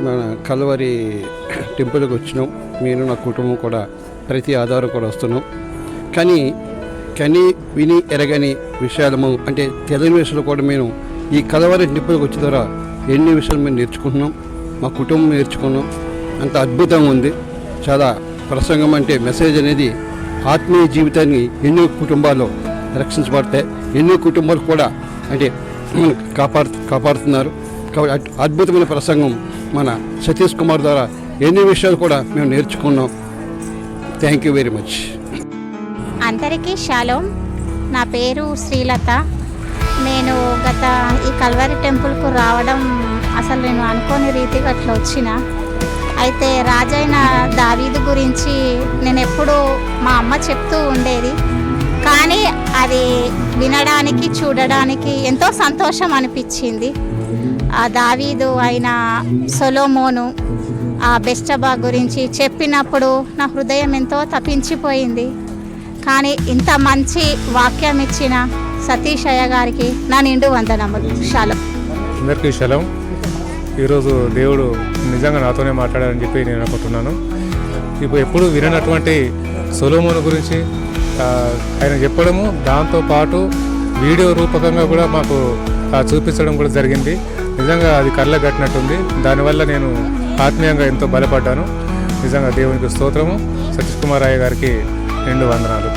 మన కల్వరి టెంపుల్కి వచ్చినాం. నేను నా కుటుంబం కూడా ప్రతి ఆధారం కూడా వస్తున్నాం. కానీ కని విని ఎరగని విషయాలము అంటే తెలియని విషయాలు కూడా మేము ఈ కల్వరి టెంపుల్కి వచ్చిన ద్వారా ఎన్ని విషయాలు మేము నేర్చుకుంటున్నాం, మా కుటుంబం నేర్చుకున్నాం. అంత అద్భుతంగా ఉంది. చాలా ప్రసంగం అంటే మెసేజ్ అనేది ఆత్మీయ జీవితాన్ని ఎన్నో కుటుంబాల్లో రక్షించబడతాయి. ఎన్నో కుటుంబాలు కూడా అంటే కాపాడుతున్నారు. కాబట్టి అద్భుతమైన ప్రసంగం మన సతీష్ కుమార్ ద్వారా ఎన్ని విషయాలు కూడా మేము నేర్చుకున్నాం. Thank you very much. అందరికీ షాలోమ్. నా పేరు శ్రీలత. నేను గత ఈ కల్వరి టెంపుల్కు రావడం అసలు నేను అనుకోని రీతిగా అట్లా వచ్చిన. అయితే రాజైన దావీదు గురించి నేను ఎప్పుడూ మా అమ్మ చెప్తూ ఉండేది. కానీ అది వినడానికి చూడడానికి ఎంతో సంతోషం అనిపించింది. ఆ దావీదు అయిన సొలొమోను ఆ బెత్షెబా గురించి చెప్పినప్పుడు నా హృదయం ఎంతో తపించిపోయింది. కానీ ఇంత మంచి వాక్యం ఇచ్చిన సతీష్ అయ్య గారికి నా నిండు వందనములు. షాలోమ్. అందరికీ షాలోమ్. ఈరోజు దేవుడు నిజంగా నాతోనే మాట్లాడాలని చెప్పి నేను అనుకుంటున్నాను. ఇప్పుడు ఎప్పుడు విననటువంటి సొలొమోను గురించి ఆయన చెప్పడము, దాంతోపాటు వీడియో రూపకంగా కూడా మాకు చూపించడం కూడా జరిగింది. నిజంగా అది కళ్ళ కట్టినట్టుంది. దానివల్ల నేను ఆత్మీయంగా ఎంతో బలపడ్డాను. నిజంగా దేవునికి స్తోత్రము. సతీష్ కుమార్ అయ్య గారికి 2 వందనాలు.